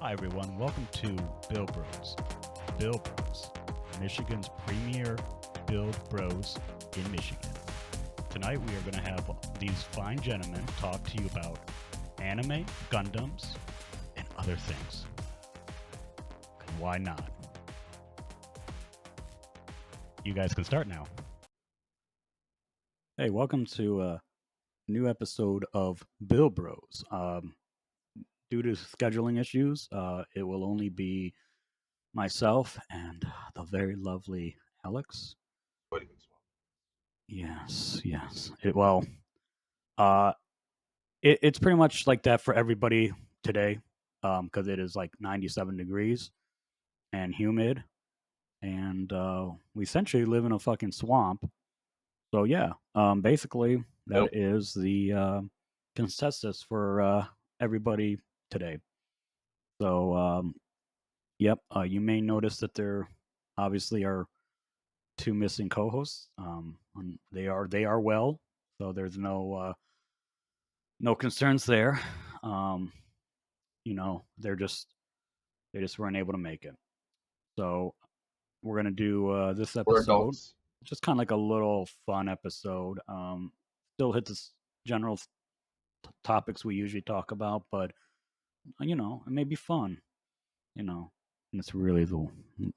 Hi, everyone. Welcome to Bill Bros. Bill Bros, Michigan's premier build bros in Michigan. Tonight, we are going to have these fine gentlemen talk to you about anime, Gundams, and other things. And why not? You guys can start now. Hey, welcome to a new episode of Bill Bros. Due to scheduling issues, it will only be myself and the very lovely Alex. Yes. It's pretty much like that for everybody today, because it is like 97 degrees and humid, and we essentially live in a fucking swamp. So yeah, basically that is the consensus for everybody today. So yep, you may notice that there obviously are two missing co-hosts. They are well, so there's no concerns there. Um, they just weren't able to make it. So we're gonna do this episode, just kind of like a little fun episode. Still hit the general topics we usually talk about, but it may be fun. And it's really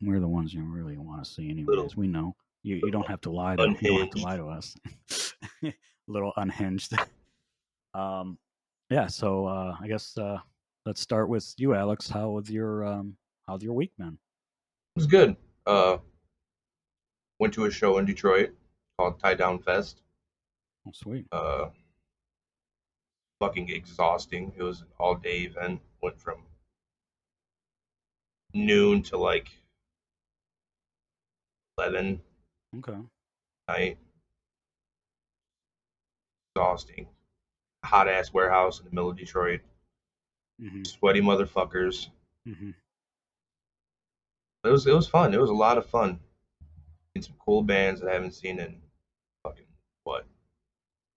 we're the ones you really want to see, anyways. We know. You don't have to lie to you don't have to lie to us. A little unhinged. Yeah. So I guess let's start with you, Alex. How's your week been? It was good. Went to a show in Detroit called Tie Down Fest. Oh, sweet. Fucking exhausting. It was an all-day event. Went from noon to like 11 Okay. night. Exhausting. Hot ass warehouse in the middle of Detroit. Mm-hmm. Sweaty motherfuckers. Mm-hmm. It was fun. It was a lot of fun. Seen some cool bands that I haven't seen in fucking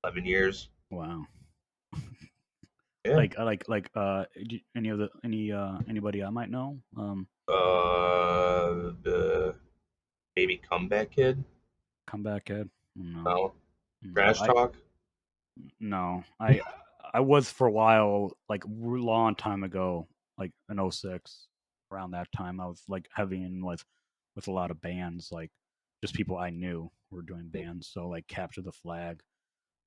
11 years. Wow. Yeah. Anybody I might know? The maybe Comeback Kid. Comeback Kid? No. Trash Talk. No, I was for a while, like long time ago, like in 06, around that time. I was like heavy in with a lot of bands, like just people I knew were doing bands. So like Capture the Flag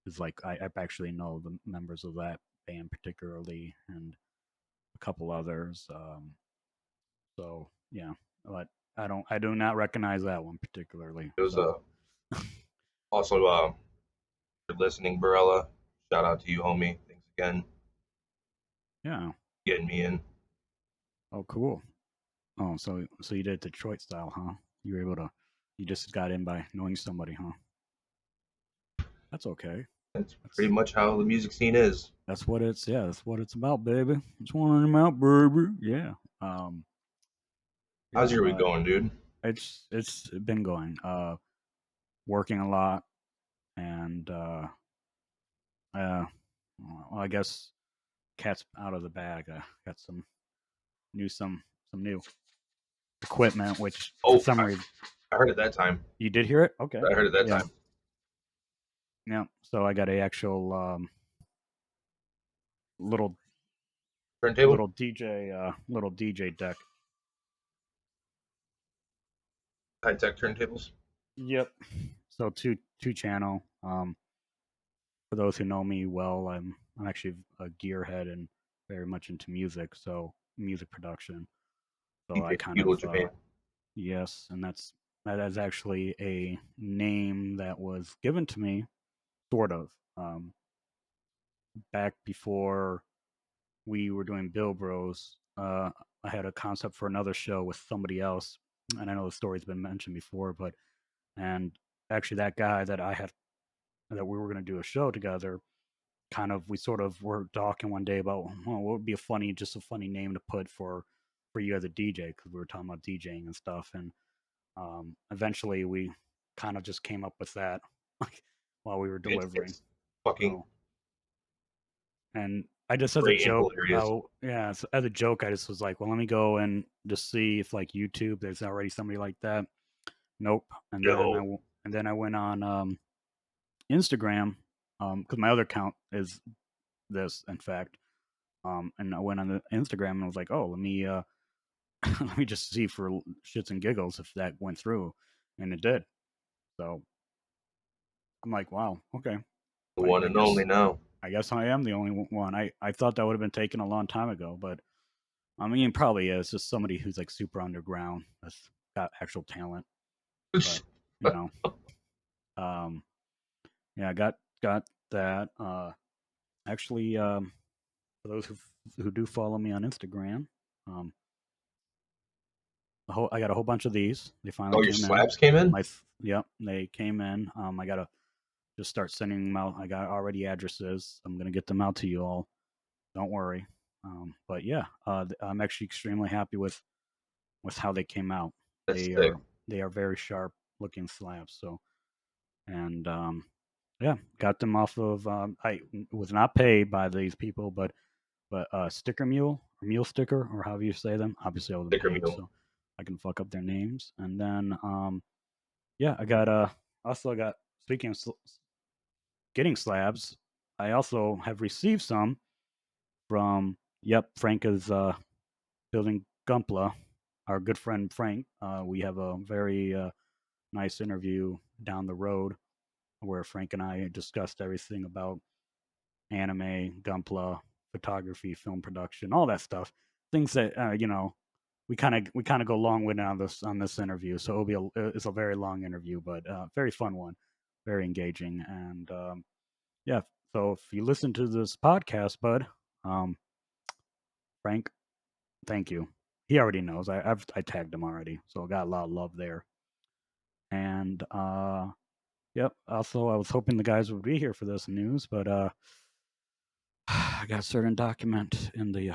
is like I actually know the members of that band particularly, and a couple others. So yeah, but I do not recognize that one particularly. It was also for listening, Barella. Shout out to you, homie. Thanks again. Yeah. Getting me in. Oh, cool. Oh, so you did Detroit style, huh? You were able to. You just got in by knowing somebody, huh? That's okay. That's pretty much how the music scene is. That's what it's. Yeah, that's what it's about, baby. It's one about, baby. Yeah. How's your week going, dude? It's been going. Working a lot, and well, I guess cat's out of the bag. I got some new equipment, which for some reason I heard it that time. You did hear it? Okay. I heard it that time. Yeah. So I got a actual little turntable, little DJ deck. High tech turntables. Yep. So two channel. For those who know me well, I'm actually a gearhead and very much into music. So music production. So I kind of yes, and that is actually a name that was given to me, sort of, back before we were doing Bill Bros. I had a concept for another show with somebody else, and I know the story's been mentioned before, and actually that guy that that we were going to do a show together, we sort of were talking one day about what would be a funny name to put for you as a DJ, because we were talking about DJing and stuff, and eventually we kind of just came up with that while we were delivering. Fucking. And I just as a great and joke, hilarious. as a joke, I just was like, well, let me go and just see if like YouTube, there's already somebody like that. Nope. No, And then I went on Instagram, because my other account is this, in fact. And I went on the Instagram and I was like, oh, let me let me just see for shits and giggles if that went through, and it did. So I'm like, wow, okay. the I, one I and only guess now. I guess I am the only one. I thought that would have been taken a long time ago, but I mean, probably is just somebody who's like super underground that's got actual talent. But you know, um, yeah, I got that. Actually, for those who do follow me on Instagram, um, I got a whole bunch of these. They finally Oh, your came in. slabs came in? Yep, they came in. I gotta just start sending them out. I got already addresses. I'm gonna get them out to you all. Don't worry. But yeah, I'm actually extremely happy with how they came out. That's They sick. are they are very sharp looking slabs. So and yeah, got them off of. I was not paid by these people, but Sticker Mule or Mule Sticker or however you say them. Obviously, I wasn't Sticker paid, mule. so I can fuck up their names. And then yeah, I got also got speaking of getting slabs, I also have received some from Frank is building Gunpla, our good friend Frank. We have a very nice interview down the road where Frank and I discussed everything about anime, Gunpla, photography, film production, all that stuff. Things that we kind of go long winded on this interview. So it's a very long interview, but very fun one, very engaging, and yeah. So if you listen to this podcast, bud, um, Frank, thank you. He already knows. I tagged him already, so I got a lot of love there. And yep. Also, I was hoping the guys would be here for this news, but I got a certain document in the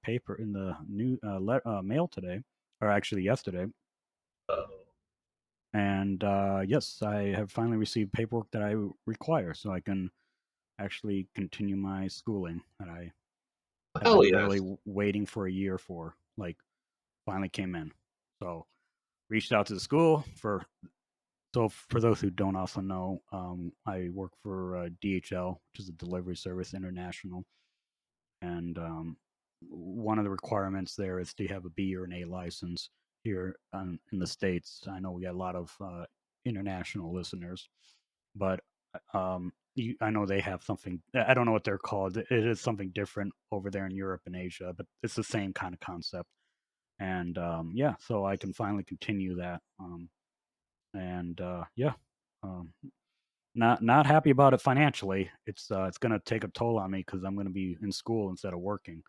paper in the mail today, or actually yesterday. Uh, And yes, I have finally received paperwork that I require, so I can actually continue my schooling that I have hell been literally yes. waiting for a year for. Like, finally came in. So reached out to the school for. So for those who don't also know, I work for DHL, which is a delivery service international, and one of the requirements there is to have a B or an A license here in the states. I know we got a lot of international listeners, but I know they have something. I don't know what they're called. It is something different over there in Europe and Asia, but it's the same kind of concept. And yeah, so I can finally continue that. And yeah, um, not happy about it financially. It's going to take a toll on me because I'm going to be in school instead of working.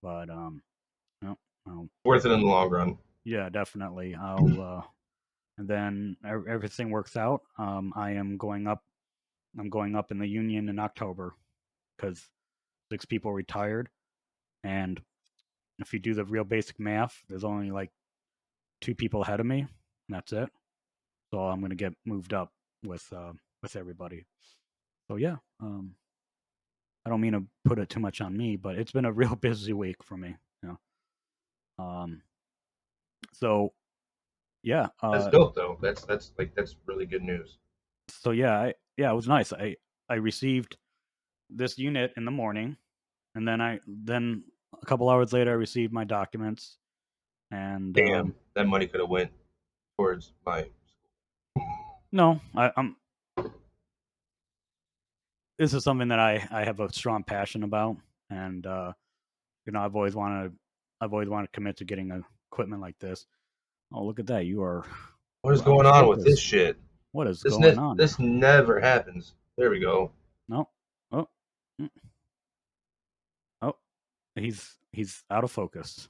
But no, no, Worth it in the long run. yeah, definitely. I'll and then everything works out. I'm going up in the union in October because 6 people retired, and if you do the real basic math, there's only like 2 people ahead of me, and that's it. So I'm gonna get moved up with everybody. So yeah, I don't mean to put it too much on me, but it's been a real busy week for me. You um, so yeah, That's dope though. That's really good news. yeah, it was nice. I received this unit in the morning, and then a couple hours later I received my documents, and Damn, that money could have went towards my. no, I'm this is something that I have a strong passion about, and I've always wanted to commit to getting equipment like this. Oh, look at that! What is You're out going of on with this focus. shit? What is This going ne- on? this never happens. There we go. No, oh, mm, oh, he's out of focus.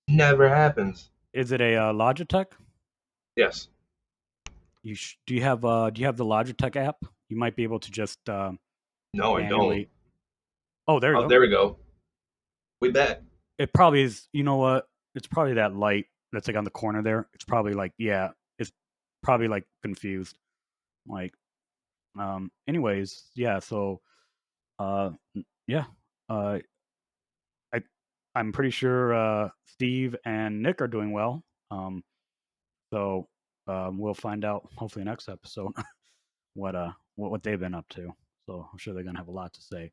Never happens. Is it a Logitech? Yes. Do you have the Logitech app? You might be able to just No, I don't. manually. Oh, there you Oh, go. there we go. We back. It probably is. You know what? It's probably that light that's like on the corner there. It's probably like yeah. It's probably like confused. Like anyways, yeah. So yeah. uh, I I'm pretty sure Steve and Nick are doing well. Um, so we'll find out hopefully next episode what they've been up to. So I'm sure they're gonna have a lot to say.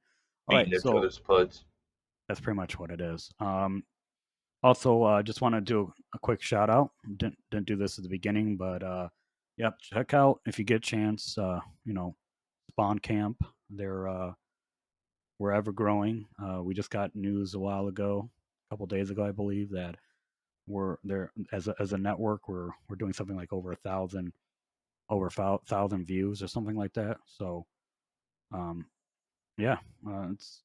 All right, Beating each so other's puds. that's pretty much what it is. Also, just want to do a quick shout out. Didn't do this at the beginning, but yep, check out if you get a chance. Spawn Camp. We're ever growing. We just got news a while ago, a couple days ago, I believe, that we're there as a network. We're doing something like over 1,000 views or something like that. So, um, yeah, it's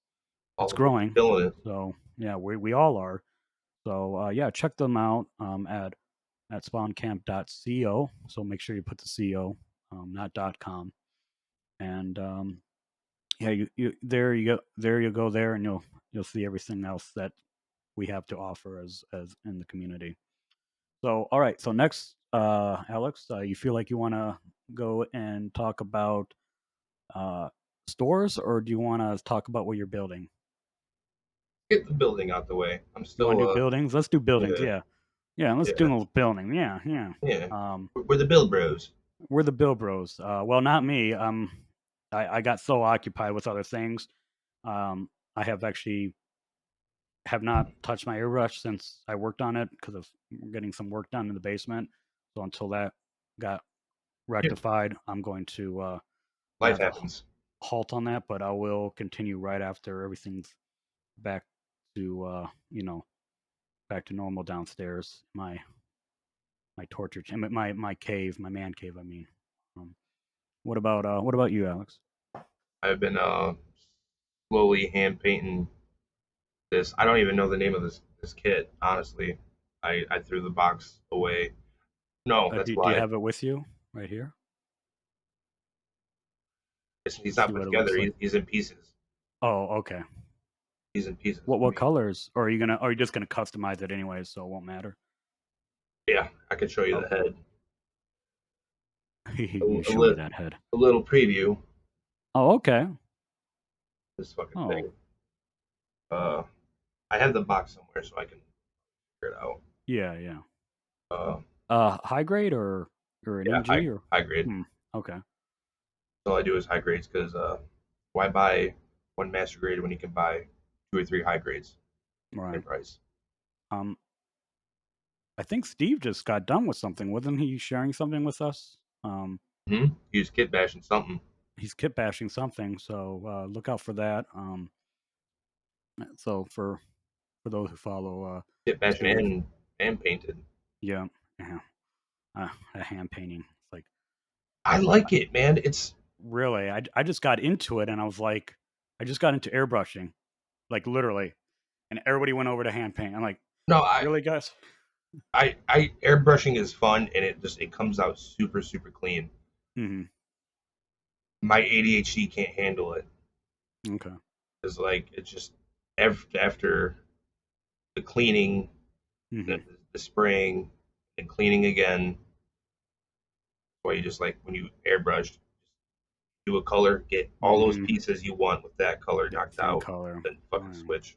All of us growing. killing it. So yeah, we all are. So yeah, check them out at spawncamp.co. So make sure you put the co, not .com. And yeah, you there you go there, and you'll see everything else that we have to offer as in the community. So all right, so next, Alex, you feel like you want to go and talk about uh, stores, or do you want to talk about what you're building? Get the building out the way. I'm You want still to do buildings? Let's do buildings. yeah, Yeah, yeah. Let's do yeah, a little building. Yeah, yeah. yeah. Um, We're the build bros. we're the Bill Bros. Well, not me. I got so occupied with other things. I have not touched my airbrush since I worked on it because of getting some work done in the basement. So until that got Yeah, rectified, I'm going to life have a happens. halt on that. But I will continue right after everything's back to back to normal downstairs. My torture chamber, my cave, my man cave. I mean, um, what about you, Alex? I've been slowly hand painting this. I don't even know the name of this kit. Honestly, I threw the box away. No, that's Do you why. have it with you right here? He's See not put what it together. looks like. He's in pieces. Oh, okay. He's in pieces. What I what mean, colors? Or are you gonna? Or are you just gonna customize it anyway, so it won't matter? yeah, I could show you the Okay. head. You A, show me li- that head. a little preview. Oh, okay. This fucking Oh, thing. Uh, I have the box somewhere so I can figure it out. yeah, yeah. Uh, High grade or an yeah, MG or? high grade. Hmm. Okay. All I do is high grades because why buy one master grade when you can buy two or three high grades Right. same price? Um, I think Steve just got done with something. Wasn't he sharing something with us? Use kit bashing something. He's kit bashing something, so look out for that. So for those who follow Kit bashing Steve, and painted. yeah, yeah, a hand painting. It's like I like it, man. It's really, I just got into it, and I was like, I just got into airbrushing, like literally, and everybody went over to hand paint. I'm like, no, really, guys? I airbrushing is fun and it comes out super clean. Hmm. My ADHD can't handle it. Okay. It's like it's just after the cleaning, Hmm. the spraying, and cleaning again. Why you just like when you airbrush, do a color, get all those Hmm. pieces you want with that color Yep. knocked Same out, color. then fucking Right. switch.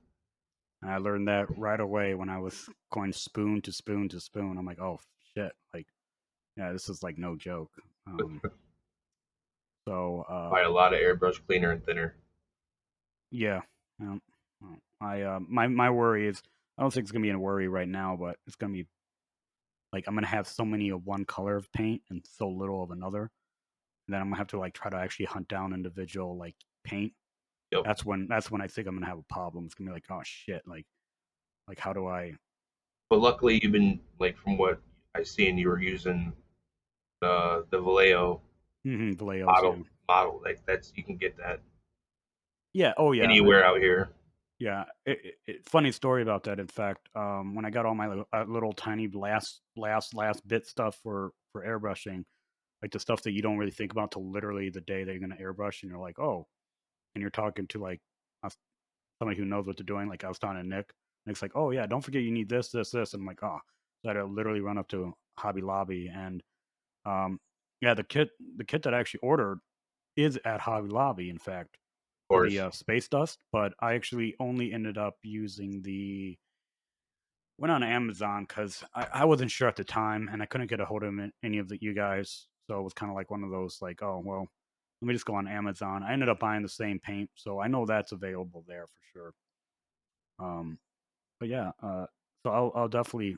And I learned that right away when I was going spoon to spoon to spoon. I'm like, oh shit, like yeah, this is like no joke. Um, so Buy a lot of airbrush cleaner and thinner. yeah, um, I my worry is I don't think it's gonna be a worry right now, but it's gonna be like I'm gonna have so many of one color of paint and so little of another, and then I'm gonna have to like try to actually hunt down individual like paint. Yep. That's when I think I'm gonna have a problem. It's gonna be like, oh shit, like how do I? But luckily, you've been like from what I seen, you were using the Vallejo Vallejos, yeah, model. Like that's you can get that yeah, oh yeah, anywhere out here. yeah. Funny story about that. In fact, when I got all my little tiny last bit stuff for airbrushing, like the stuff that you don't really think about till literally the day that you're gonna airbrush, and you're like, oh, and you're talking to like a somebody who knows what they're doing. Like I was talking to Nick. Nick's like, "Oh yeah, don't forget you need this." And I'm like, "Oh," so I had to literally run up to Hobby Lobby and um, yeah, the kit that I actually ordered is at Hobby Lobby. In fact, for the course. space dust, but I actually only ended up using the went on Amazon because I wasn't sure at the time and I couldn't get a hold of any of you guys. So it was kind of like one of those like, oh well, let me just go on Amazon. I ended up buying the same paint, so I know that's available there for sure. Um, but yeah, so I'll definitely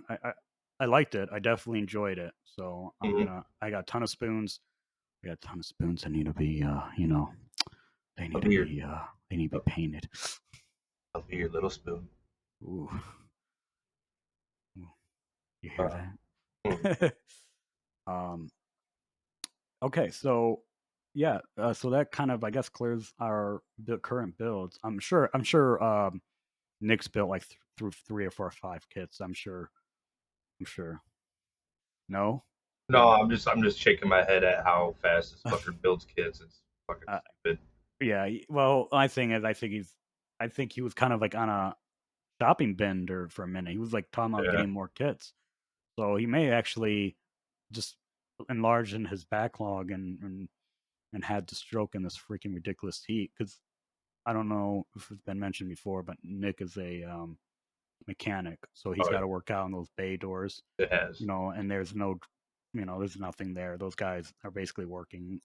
I liked it. I definitely enjoyed it. So Mm-hmm. I got a ton of spoons. I got a ton of spoons that need to be they I'll need to be your be they need to be painted. I'll be your little spoon. Ooh, you hear Uh, hmm. that? um, okay, so yeah, so that kind of I guess clears our current builds. I'm sure Nick's built like through 3 or 4 or 5 kits. I'm sure. No, No, I'm just shaking my head at how fast this fucker builds kits. It's fucking uh, stupid. yeah. Well, my thing is, I think he was kind of like on a shopping bender for a minute. He was like talking about Yeah, getting more kits, so he may actually just enlarge in his backlog and had to stroke in this freaking ridiculous heat. Because I don't know if it's been mentioned before, but Nick is a mechanic, so he's oh, got to work out on those bay doors, it has. and there's nothing there. Those guys are basically working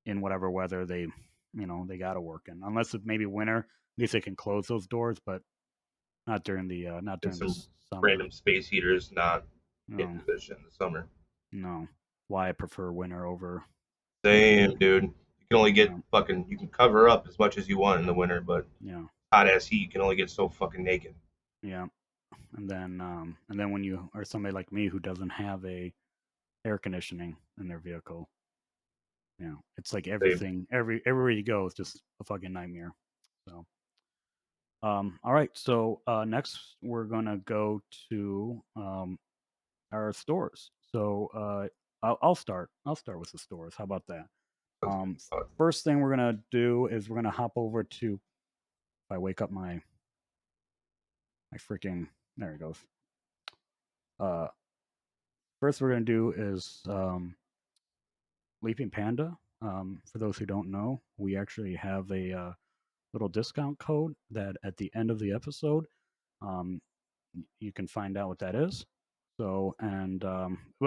in whatever weather they got to work in, unless it's maybe winter. At least they can close those doors, but not And during the some summer. random space heaters not hitting No, position in the summer. no. Why I prefer winter over Same, dude. You can only get yeah, fucking. You can cover up as much as you want in the winter, but yeah, hot ass heat, you can only get so fucking naked. yeah. And then when you are somebody like me who doesn't have a air conditioning in their vehicle, it's like Same. everything, everywhere you go is just a fucking nightmare. So, all right. So next we're gonna go to our stores. So I'll start. I'll start with the stores. How about that? Sounds good. First thing we're gonna do is we're gonna hop over to. If I wake up my freaking there it goes. Uh, First we're gonna do is Leaping Panda. For those who don't know, we actually have a little discount code that at the end of the episode, um, you can find out what that is. So, and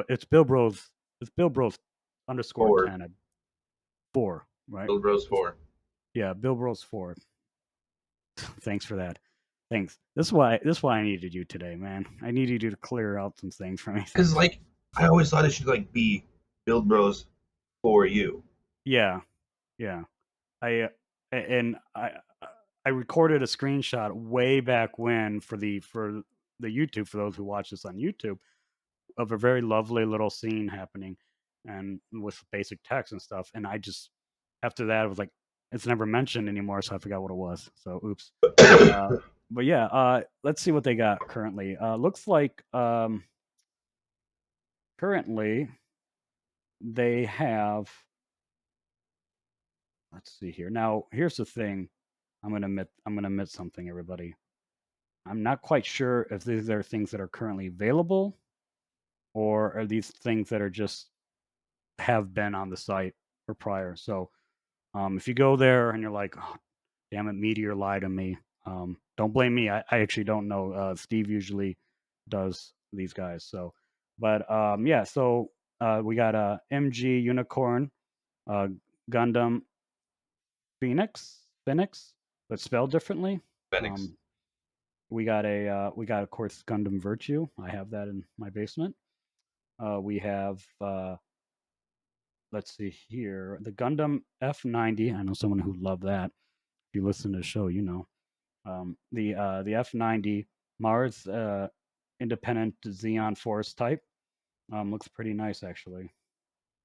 it's Bill Bros. It's Bill Bros underscore Forward. 10 at 4, right? Build Bros 4. Yeah, Bill Bros 4. Thanks for that. Thanks. This is why I needed you today, man. I needed you to clear out some things for me. Because, Thanks. like, I always thought it should, like, be Build Bros for you. Yeah, yeah. I and I recorded a screenshot way back when for the YouTube for those who watch this on YouTube of a very lovely little scene happening and with basic text and stuff. And I just after that I was like, it's never mentioned anymore, so I forgot what it was. So oops. Uh, but yeah, let's see what they got currently. Looks like currently they have. Let's see here. Now here's the thing. I'm gonna admit something, everybody. I'm not quite sure if these are things that are currently available or are these things that are just have been on the site or prior. So if you go there and you're like, oh, damn it, Meteor lied to me, don't blame me. I actually don't know. Steve usually does these guys. So, but yeah, so we got a MG Unicorn, uh, Gundam Phoenix, but spelled differently. Phoenix. Um, we got of course Gundam Virtue. I have that in my basement. We have let's see here the Gundam F90. I know someone who loved that. If you listen to the show, you know the F90 Mars independent Xeon Force type. Looks pretty nice actually.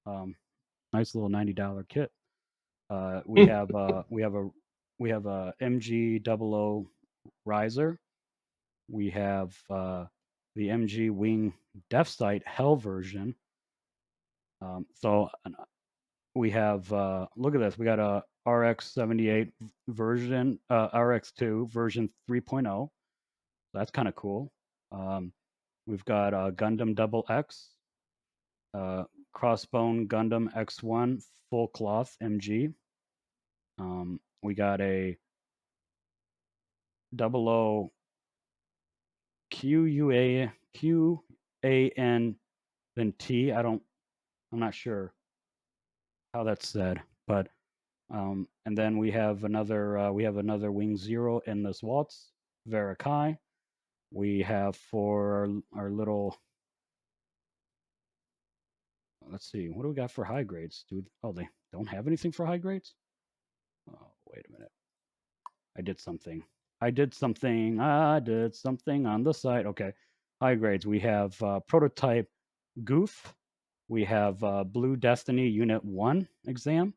Um, nice little $90 kit. We Hmm. have we have a MG 00 riser. We have the MG Wing Death Sight Hell version. So we have look at this. We got a RX-78 version, RX2 version 3.0. That's kind of cool. Um, we've got Gundam Double X, uh, Crossbone Gundam X1 full cloth MG. We got a double O QUAN then T. I'm not sure how that's said, but and then we have another wing zero in this waltz Verakai. We have for our little, let's see, what do we got for high grades, dude? Oh, they don't have anything for high grades. Oh, wait a minute. I did something. I did something on the site. Okay. High grades. We have prototype Goof. We have Blue Destiny Unit 1 exam.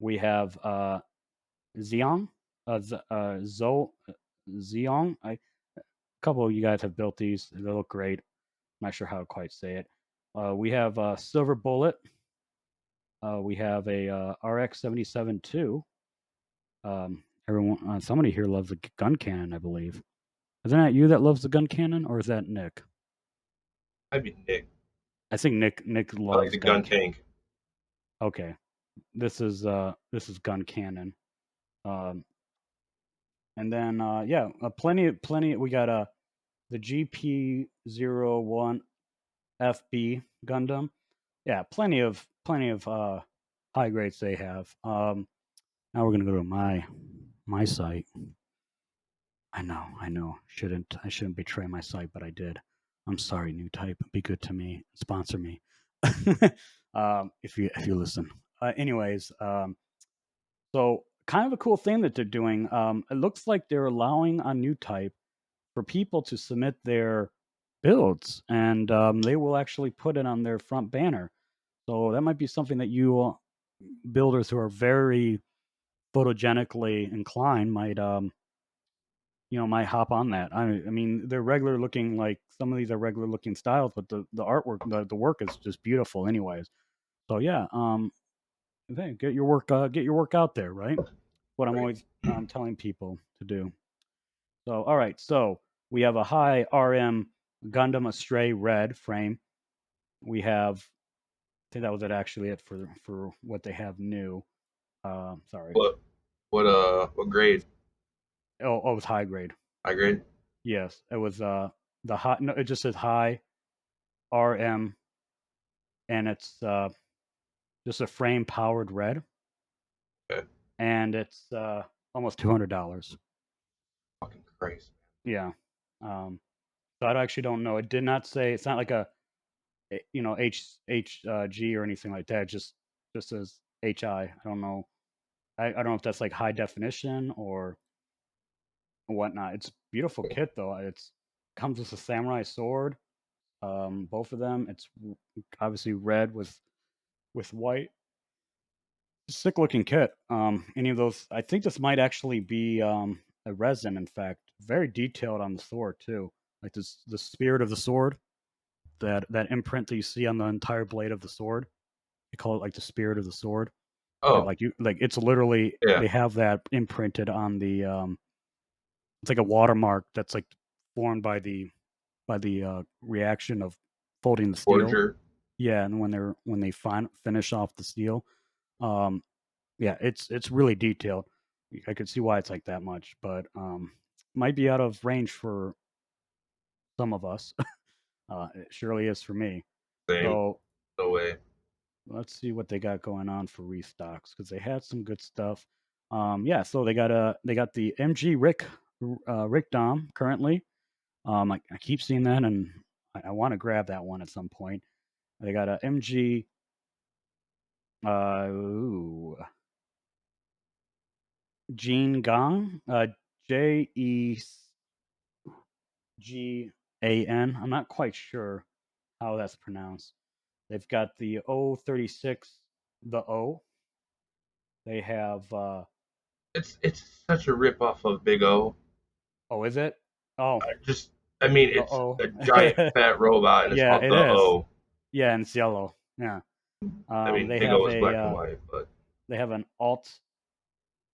We have Xiong. Xiong. A couple of you guys have built these. They look great. I'm not sure how to quite say it. We have Silver Bullet. We have a RX 77 2. Somebody here loves the gun cannon, I believe. Isn't that you that loves the gun cannon, or is that Nick? I'd be Nick. I think Nick I like loves the gun gun cannon. tank. Okay, this is gun cannon. Um, and then plenty. We got the GP01 FB Gundam. Yeah, plenty of high grades they have. Now we're gonna go to my site. I know. I shouldn't betray my site, but I did. I'm sorry, new type. Be good to me. Sponsor me. If you listen. Anyways, so kind of a cool thing that they're doing. It looks like they're allowing on new type for people to submit their builds, and they will actually put it on their front banner. So that might be something that you builders who are very photogenically inclined might hop on that. I mean, they're regular looking, like some of these are regular looking styles, but the artwork, the work is just beautiful, anyways. So yeah, hey, get your work out there, right? What I'm Right. always telling people to do. So all right, so we have a high RM Gundam Astray red frame. We have, I think that was actually it for what they have new. Sorry. What what grade? It was high grade. High grade. Yes, it was the high. No, it just says high RM, and it's just a frame powered red, Okay. and it's almost $200. Fucking Christ. Yeah. So I actually don't know. It did not say. It's not like H G or anything like that. It just says HI. I don't know. I don't know if that's like high definition or whatnot. It's beautiful kit though. It's comes with a samurai sword. Both of them. It's obviously red with white. Sick looking kit. Any of those? I think this might actually be a resin. In fact, very detailed on the sword too. Like this, the spirit of the sword, that imprint that you see on the entire blade of the sword. They call it like the spirit of the sword. Oh Like it's literally yeah. they have that imprinted on the. It's like a watermark that's like formed by the reaction of folding the steel. Forger. Yeah, and when they finish off the steel, um, yeah, it's really detailed. I could see why it's like that much, but might be out of range for some of us. It surely is for me. Same. So No way. let's see what they got going on for restocks because they had some good stuff. Yeah, so they got the MG Rick Dom currently. I keep seeing that, and I want to grab that one at some point. They got a MG. Ooh, Gene Gang. JEGAN. I'm not quite sure how that's pronounced. They've got the O36, the O. They have It's such a rip off of Big O. oh, is it? Oh, Just I mean the it's O. a giant fat robot and it's Yeah, called it the is. O. Yeah, and it's yellow. Yeah. I mean They Big O have is a black and white, but they have an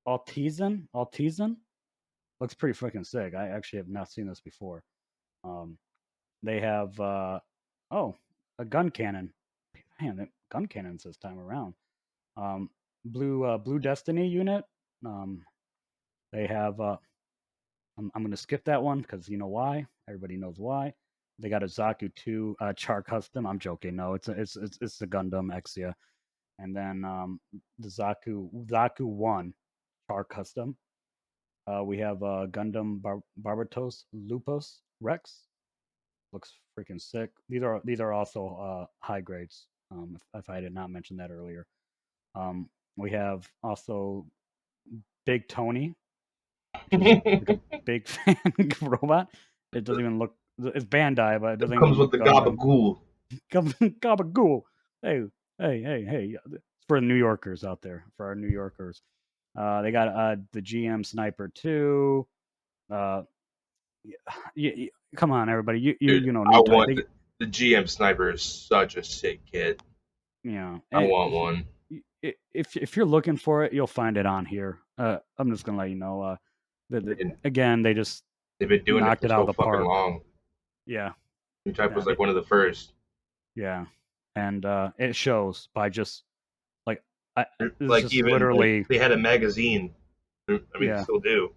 Altizen. Looks pretty freaking sick. I actually have not seen this before. Um, they have oh, a gun cannon. Man, gun cannons this time around. Um, Blue Destiny unit. They have. I'm going to skip that one because you know why. Everybody knows why. They got a Zaku 2 char custom. I'm joking. No, it's the Gundam Exia, and then the Zaku 1 char custom. We have Gundam Barbatos Lupus Rex. Looks freaking sick. These are also high grades. If I did not mention that earlier. We have also Big Tony, which is like a big fan robot. It doesn't even look. It's Bandai, but it doesn't It even comes with look the Gundam. gabagool. Gabagool. Hey, hey. It's for the New Yorkers out there. For our New Yorkers, they got the GM Sniper 2. Uh, come on, everybody. Dude, You know I new type. want the GM sniper is such a sick kit. You know, I want one. if you're looking for it, you'll find it on here. I'm just gonna let you know. And Again, they just they've been doing it knocked for it out of so the fucking park. long. Yeah, New type yeah, was like one of the first. yeah, and it shows by just like I, this is Like just even like literally they had a magazine. I mean, they yeah. still do.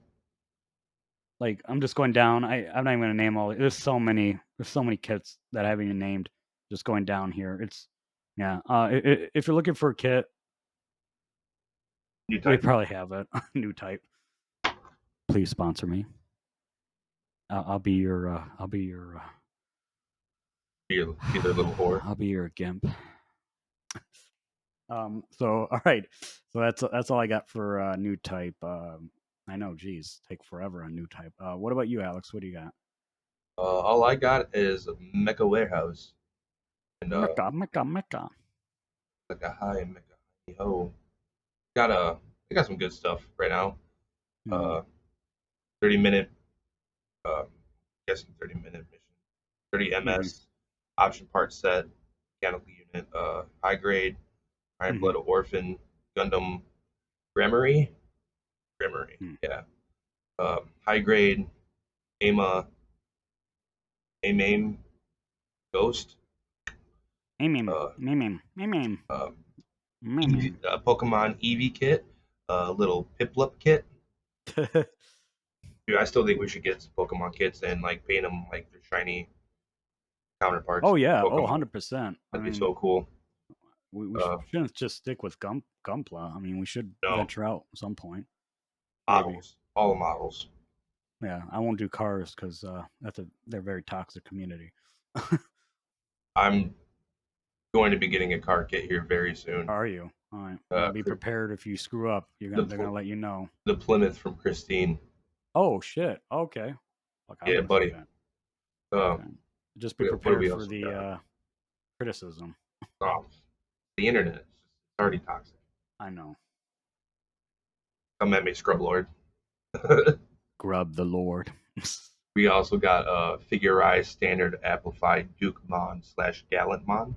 Like I'm just going down. I'm not even gonna name all. There's so many. There's so many kits that I haven't even named. Just going down here. It's yeah. If you're looking for a kit, New they type. probably have it. New type. Please sponsor me. I'll be your. I'll be your. Be their little whore. I'll be your gimp. So all right. So that's all I got for new type. I know. Geez, take forever on new type. What about you, Alex? What do you got? All I got is Mecha Warehouse and Mecha. like a high Mecha ho. Got they got some good stuff right now. Mm-hmm. Uh, 30-minute. Guessing 30-minute mission. 30 Mm-hmm. MS option part set. Mechanical unit. High grade. Iron Mm-hmm. Blood Orphan. Gundam Grammary. Grammary. Mm-hmm. Yeah. High grade. AIMA. AIM Ghost. Meme. Uh, Meme. Meme. uh, Meme. Pokemon Eevee kit, a little Piplup kit. Dude, I still think we should get some Pokemon kits and like paint them like their shiny counterparts Oh in yeah. Oh, Pokemon. 100%. I That'd be mean, so cool. we Uh, shouldn't just stick with Gunpla. I mean, we should no, venture out at some point. Maybe. models, all the models. Yeah. I won't do cars because they're a very toxic community. I'm going to be getting a car kit here very soon. Are you? All right. Well, be Cr- prepared if you screw up. the They're gonna let you know. the Plymouth from Christine. Oh shit. Okay. Fuck, I Yeah, want to see buddy. that. Uh, Okay. Just be what do prepared we for also the got? criticism. Oh, the internet is already toxic. I know. Come at me, Scrub Lord. Grub the Lord. We also got Figurized Standard Amplified Dukemon / Gallantmon.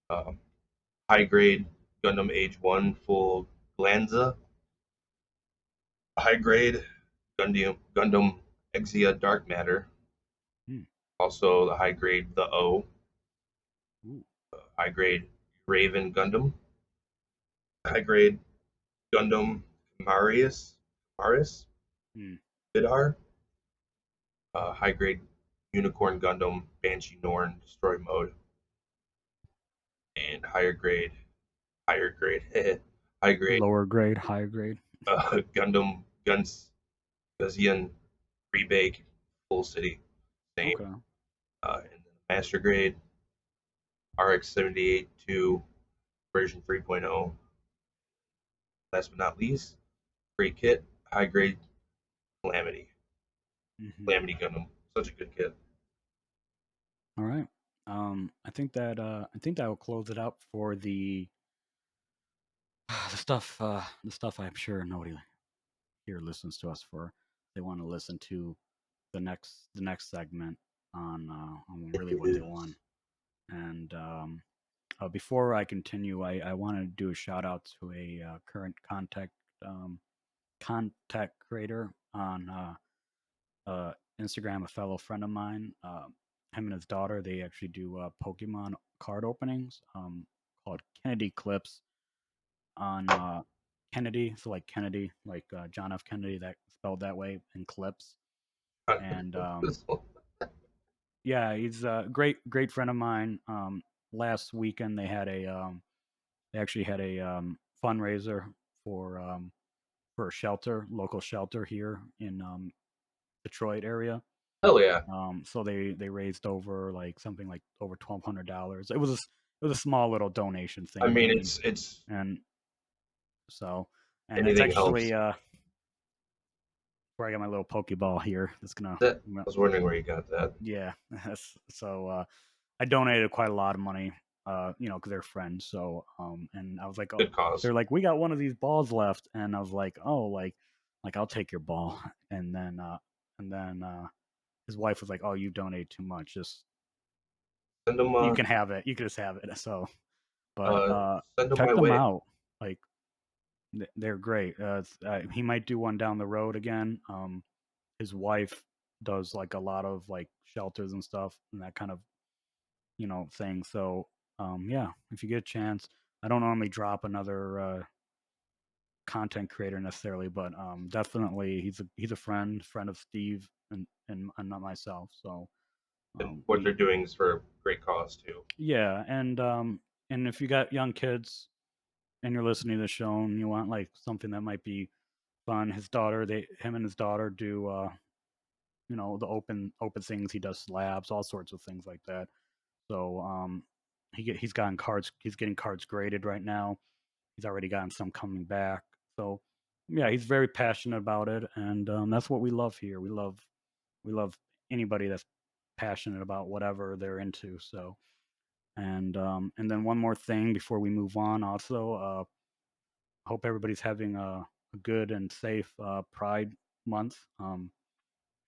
Uh, High grade Gundam Age 1 full Glanza. High grade Gundam Exia Dark Matter. Hmm. Also the high grade The O. Ooh. High grade Raven Gundam. High grade Gundam Marius Hmm. Vidar. High grade Unicorn Gundam Banshee Norn Destroy Mode. And higher grade, high grade Lower grade, higher grade. Gundam Guzian Rebake Full City. Same. Okay. And then Master Grade RX-78 to version 3.0. Last but not least, great kit, high grade Calamity. Mm-hmm. Calamity Gundam. Such a good kit. All right. I think that will close it up for the stuff I'm sure nobody here listens to us for. They want to listen to the next segment on really what they want. And before I continue, I want to do a shout out to a current contact creator on Instagram, a fellow friend of mine. Him and his daughter, they actually do Pokemon card openings called Kennedy Clips on Kennedy, so like Kennedy, like John F. Kennedy, that spelled that way in clips. And yeah, he's a great friend of mine. Last weekend they actually had a fundraiser for for a shelter, local shelter here in Detroit area. Hell yeah. So they raised over like something like over $1,200. It was a small little donation I thing, you know mean, what I mean? it's And so and it's anything actually helps. where I got my little Pokeball here. That's gonna That I was wondering where you got that. yeah. So I donated quite a lot of money, you know, because they're friends. So and I was like, oh, Good cause. they're like, we got one of these balls left, and I was like, oh, like I'll take your ball, and then his wife was like, oh, you donate too much, just Send them you can have it, you can just have it. So, but uh send them check my them way. out, like they're great. He might do one down the road again. His wife does like a lot of like shelters and stuff and that kind of thing. So yeah, if you get a chance, I don't normally drop another content creator necessarily, but definitely he's a friend of Steve and not myself. So And what they're we doing is for a great cause too. yeah, and if you got young kids and you're listening to the show and you want like something that might be fun, him and his daughter do the open things. He does slabs, all sorts of things like that. So he's gotten cards. He's getting cards graded right now. He's already gotten some coming back. So yeah, he's very passionate about it, and that's what we love here. We love anybody that's passionate about whatever they're into. So and then one more thing before we move on. Also, hope everybody's having a good and safe Pride month.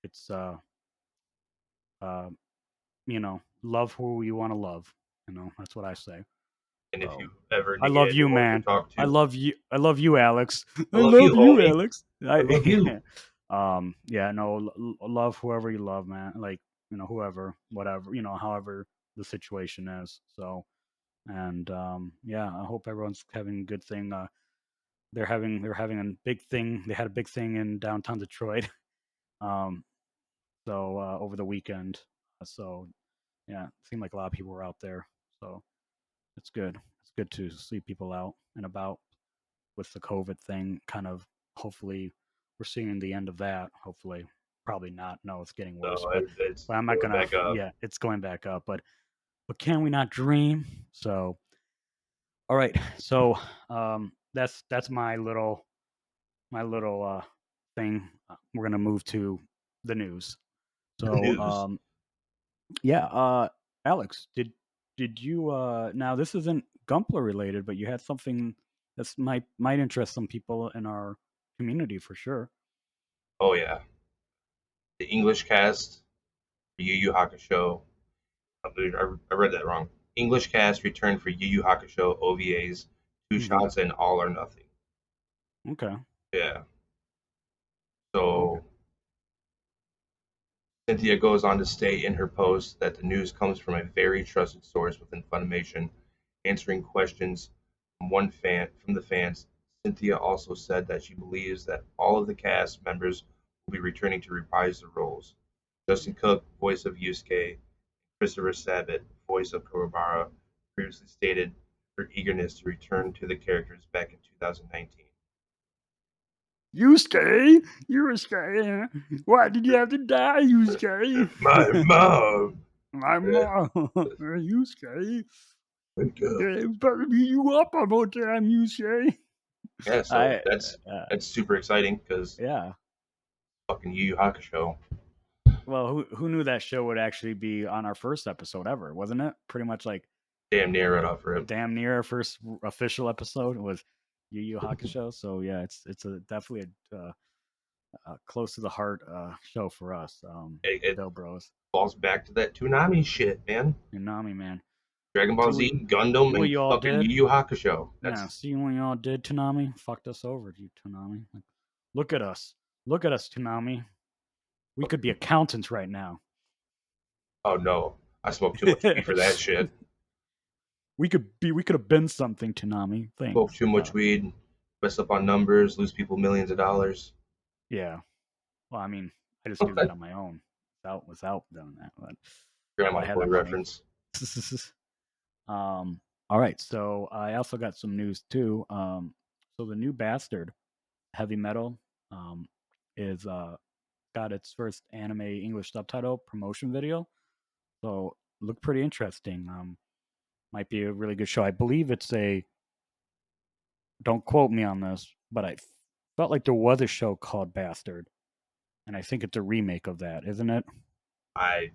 It's uh, love who you want to love. That's what I say. And if So you ever I need love you, anyone to man. talk I to, love you. I love you, Alex. I I love you, love you, homie. Alex. I love you. Yeah, no, love whoever you love, man. Like, whoever, whatever, however the situation is. So, and yeah, I hope everyone's having a good thing. They're having a big thing. They had a big thing in downtown Detroit. Um, so over the weekend. So yeah, it seemed like a lot of people were out there. So it's good. It's good to see people out and about with the COVID thing. Kind of, hopefully, we're seeing the end of that. Hopefully, probably not. No, it's getting worse. No, it's But I'm not going gonna. back up. Yeah, it's going back up. But can we not dream? So all right. So that's my little thing. We're gonna move to the news. The So news. yeah, Alex, did you now this isn't Gumpler related, but you had something that might interest some people in our community for sure. Oh yeah, the English cast for Yu Yu Hakusho. I read that wrong. English cast returned for Yu Yu Hakusho OVAs, Two Hmm. Shots and All or Nothing. Okay. Yeah. Okay. So Cynthia goes on to state in her post that the news comes from a very trusted source within Funimation, answering questions from the fans. Cynthia also said that she believes that all of the cast members will be returning to reprise their roles. Justin Cook, voice of Yusuke, Christopher Sabat, voice of Kurobara, previously stated their eagerness to return to the characters back in 2019. Yusuke, Yusuke, why did you have to die, Yusuke? My mom! My mom, Yusuke. Wake up. Yeah, it was better beat you up one more time, Yusuke. Yeah, so I that's super exciting because yeah. fucking Yu Yu Hakusho. Well, who knew that show would actually be on our first episode ever, wasn't it? Pretty much like Damn near right off rip. damn near our first official episode was Yu Yu Hakusho. So yeah, it's a definitely a close to the heart show for us, It Bill Bros. falls back to that Toonami shit, man. Unami, man. Dragon Ball See what Z, Gundam, what and you all fucking did? Yu Yu Hakusho. Yeah, That's see what y'all did, Toonami? Fucked us over, you Toonami. Like, look at us. Look at us, Toonami. We could be accountants right now. oh no, I smoked too much weed for that shit. we could have been something, Toonami. Smoked Thanks. too much weed. mess up on numbers, lose people millions of dollars. Yeah. Well, I mean, I just do that on my own without doing that. But if Grandma I had toy that money. reference. All right. So I also got some news too. So the new Bastard Heavy Metal um, is got its first anime English subtitle promotion video. So looked pretty interesting. Might be a really good show. I believe it's a. Don't quote me on this, but I felt like there was a show called Bastard, and I think it's a remake of that, isn't it? I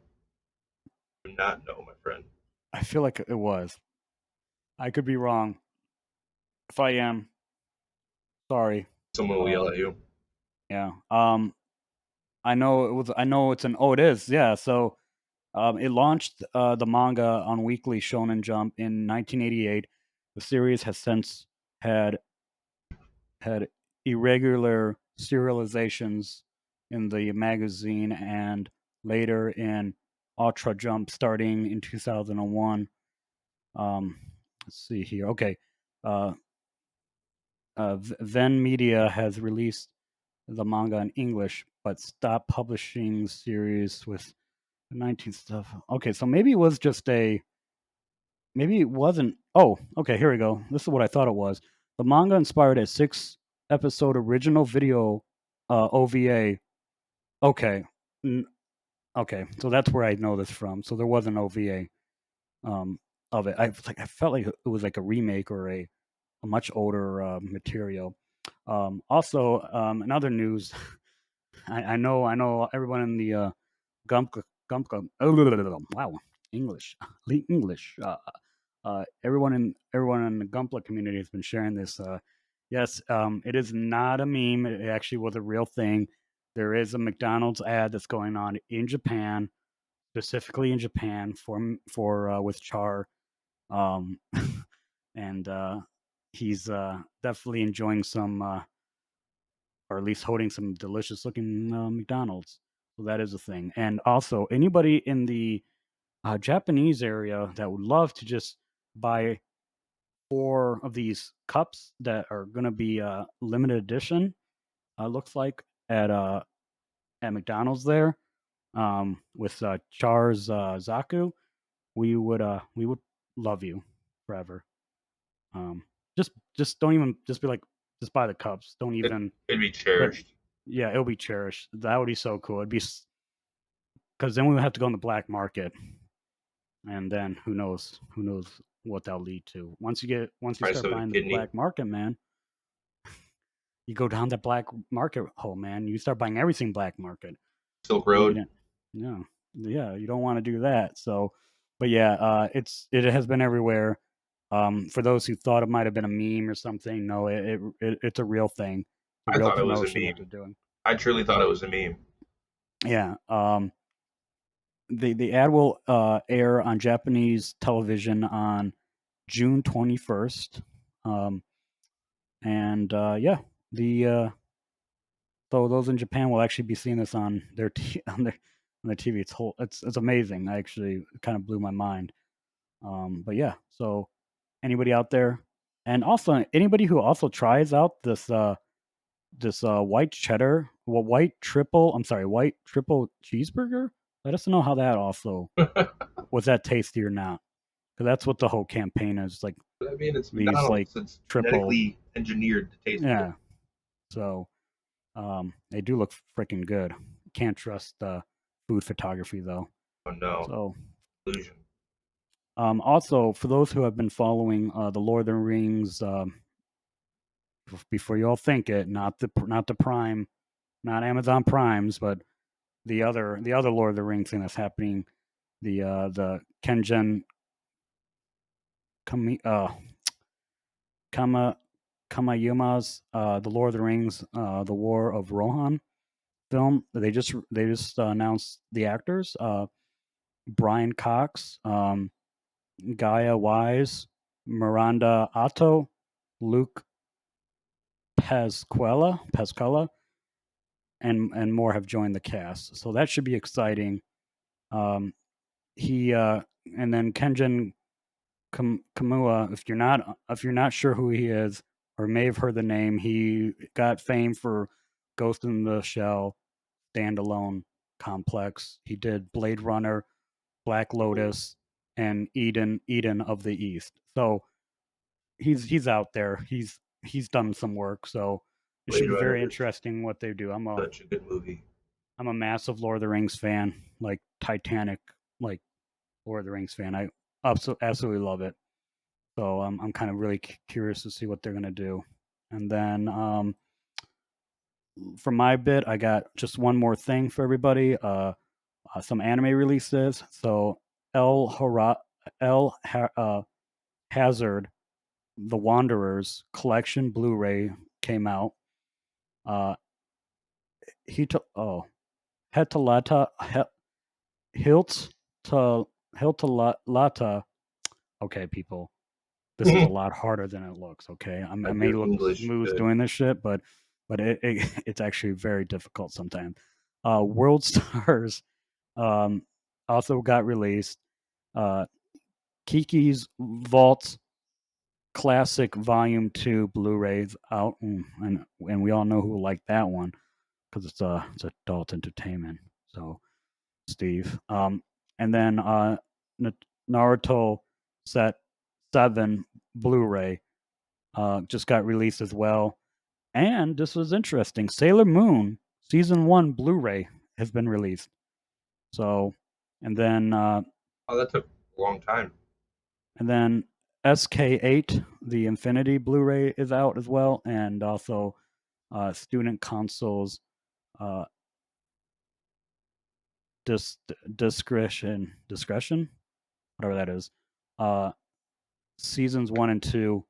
do not know, my friend. I feel like it was. I could be wrong. If I am, sorry. Someone will yell Um, at you. yeah. I know it was. I know it's an. Oh, it is. Yeah. So, it launched the manga on Weekly Shonen Jump in 1988. The series has since had had irregular serializations in the magazine and later in Ultra Jump starting in 2001. Um, let's see here. Okay. Uh, Ven Media has released the manga in English, but stopped publishing series with the 19th stuff. Okay, so maybe it was just a. Maybe it wasn't. Oh, okay, here we go. This is what I thought it was. The manga inspired a 6 episode original video OVA. Okay. N- okay, so that's where I know this from. So there was an OVA um, of it. I felt like it was like a remake or a much older material. Also, in other news, I know everyone in the Gump Gump wow English English everyone in the Gumpla community has been sharing this. Yes, it is not a meme. It actually was a real thing. There is a McDonald's ad that's going on in Japan, specifically in Japan for with Char, um, and he's definitely enjoying some, or at least holding some delicious looking McDonald's. So that is a thing. And also, anybody in the Japanese area that would love to just buy 4 of these cups that are going to be limited edition, looks like at McDonald's there, with Char's Zaku, we would love you forever. Um, just don't even just be like just buy the cups. Don't It, even. it'd be But cherished. yeah, it'll be cherished. That would be so cool. It'd be because then we would have to go on the black market, and then who knows what that'll lead to. Once you Price start of a buying the kidney. black market, man, you go down the black market hole, man. You start buying everything black market. Silk You Road. didn't, no, yeah, you don't want to do that. So, but yeah, it has been everywhere. For those who thought it might have been a meme or something, no, it's a real thing. It's a I real thought it was a promotion that meme. they're doing. I truly thought it was a meme. Yeah. The ad will air on Japanese television on June 21st. Um, and yeah, the so those in Japan will actually be seeing this on their on their TV. It's amazing. I actually it kind of blew my mind. But yeah, so anybody out there, and also anybody who also tries out this white cheddar, well, white triple cheeseburger. Let us know how that also was that tasty or not, because that's what the whole campaign is like. I mean, it's These like McDonald's. It's triple, genetically engineered to taste good. yeah. So they do look freaking good. Can't trust food photography though. Oh no, So illusion. also for those who have been following the Lord of the Rings, before you all think it, not the Prime, not Amazon Primes, but the other Lord of the Rings thing that's happening, the Kenjen Kami, Kama Kamayuma's The Lord of the Rings, The War of Rohan film. They just announced the actors, Brian Cox, Gaia Wise, Miranda Otto, Luke Pasquella, and more have joined the cast. So that should be exciting. Um, he and then Kenjin Kamua. If you're not sure who he is, or may have heard the name. He got fame for Ghost in the Shell, Standalone, Complex. He did Blade Runner, Black Lotus, and Eden of the East. So he's out there. He's done some work. So it should Blade be Runner very is interesting what they do. such a good movie. I'm a massive Lord of the Rings fan, like Titanic, like Lord of the Rings fan. I absolutely love it. So I'm kind of really curious to see what they're gonna do. And then for my bit, I got just one more thing for everybody. Some anime releases. So El Hara, El ha- Hazard, The Wanderers Collection Blu-ray came out. Uh, oh, Hetalata Hilt to Hiltalata. Okay, people, this is a lot harder than it looks. Okay, I may Your look English smooth good. doing this shit, but it's actually very difficult sometimes. World Stars um, also got released. Uh, Kiki's Vault Classic Volume 2 Blu-rays out, and we all know who liked that one because it's adult entertainment. So Steve, and then Naruto Set 7 Blu-ray just got released as well. And this was interesting. Sailor Moon Season 1 Blu-ray has been released. So, and then Oh, that took a long time. and then SK8 the Infinity Blu-ray is out as well, and also Student Consoles uh, discretion, whatever that is. Uh, seasons 1 and 2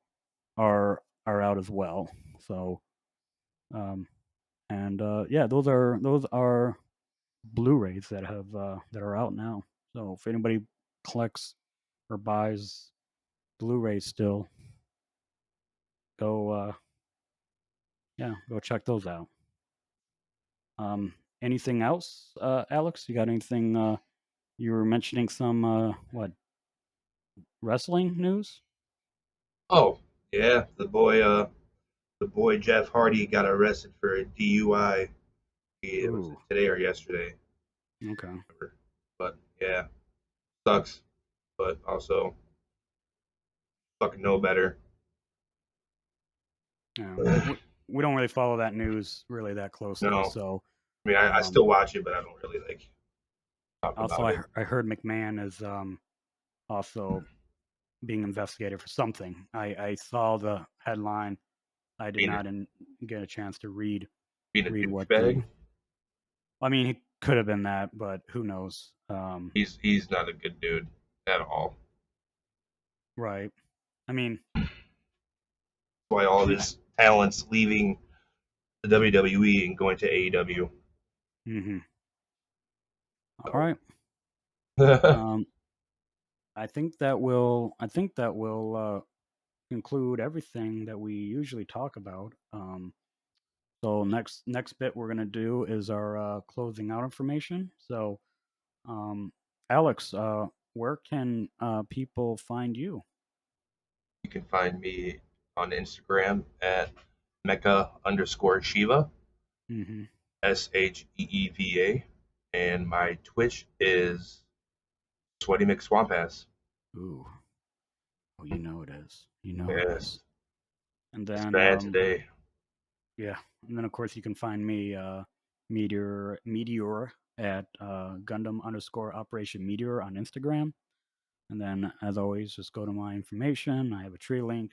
are out as well. So, um, and yeah, those are Blu-rays that are out now. So if anybody collects or buys Blu-rays still, go go check those out. Anything else, Alex? You got anything? You were mentioning some what wrestling news? Oh, yeah, the boy Jeff Hardy got arrested for a DUI. It was Ooh, today or yesterday, okay. but yeah, sucks. But also, fucking know better. Yeah, we don't really follow that news really that closely. No, So I mean, I um, still watch it, but I don't really like talk also, about it. I heard McMahon is also being investigated for something. I saw the headline. I did Being a, not get a chance to being a read what the. douchebag, I mean, he could have been that, but who knows? he's not a good dude at all. Right. I mean, That's why all of his talents leaving the WWE and going to AEW. mm-hmm. All So right. Um, I think that will conclude everything that we usually talk about. So next bit we're gonna do is our closing out information. So, um, Alex, where can people find you? you can find me on Instagram at Mecha_Shiva, Mm-hmm. SHEEVA, and my Twitch is Sweaty McSwampass. Ooh, oh, you know it is. You know it is. Yes, And it's then, bad today. yeah, and then of course you can find me, Meteor at Gundam_Operation Meteor on Instagram. And then, as always, just go to my information. I have a tree link.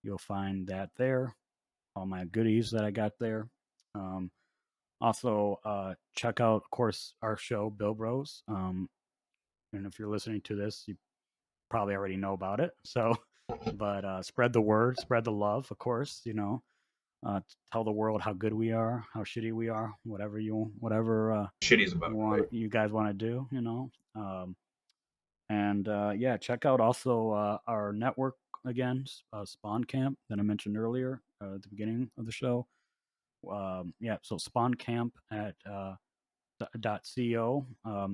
You'll find that there. All my goodies that I got there. Um, Also, check out, of course, our show, Bill Bros. And if you're listening to this, you probably already know about it. So, but spread the word, spread the love, of course. Tell the world how good we are, how shitty we are, whatever Shitty's about right. you guys want to do. And yeah, check out also our network again, Spawn Camp that I mentioned earlier at the beginning of the show. Yeah, so Spawn Camp at .co.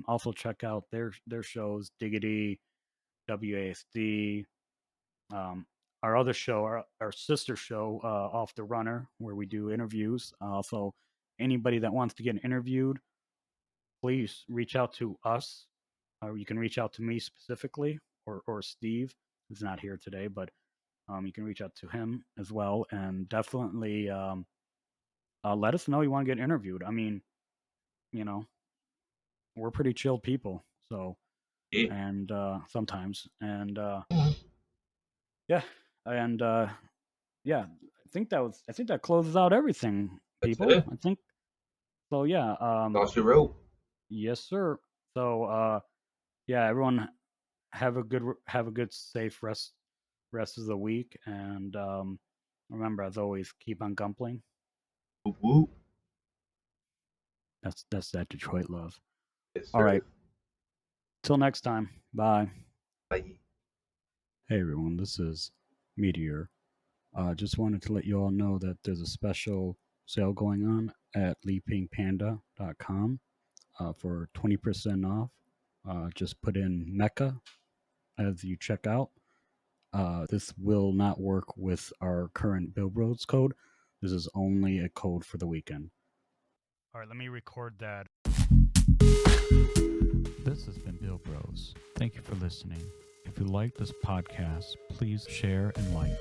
Also check out their shows, Diggity, WASD, um, our other show, our sister show, Off the Runner, where we do interviews. So anybody that wants to get interviewed, please reach out to us. Or you can reach out to me specifically, or Steve, who's not here today, but you can reach out to him as well, and definitely let us know you want to get interviewed. I mean, you know, we're pretty chill people, so Yeah. and sometimes, and Mhm. yeah, and yeah, I think that closes out everything, That's people. it. I think so. Yeah. Toss your rope. Yes, sir. So yeah, everyone have a good safe rest of the week, and remember, as always, keep on gumpling. Whoop whoop. That's that Detroit love. Yes, All right. sir. Till next time. Bye. Bye. Hey everyone, this is Meteor. Just wanted to let you all know that there's a special sale going on at leapingpanda.com for 20% off. Just put in Mecca as you check out. This will not work with our current Billboards code. This is only a code for the weekend. All right, let me record that. This has been Bill Bros. Thank you for listening. If you like this podcast, please share and like.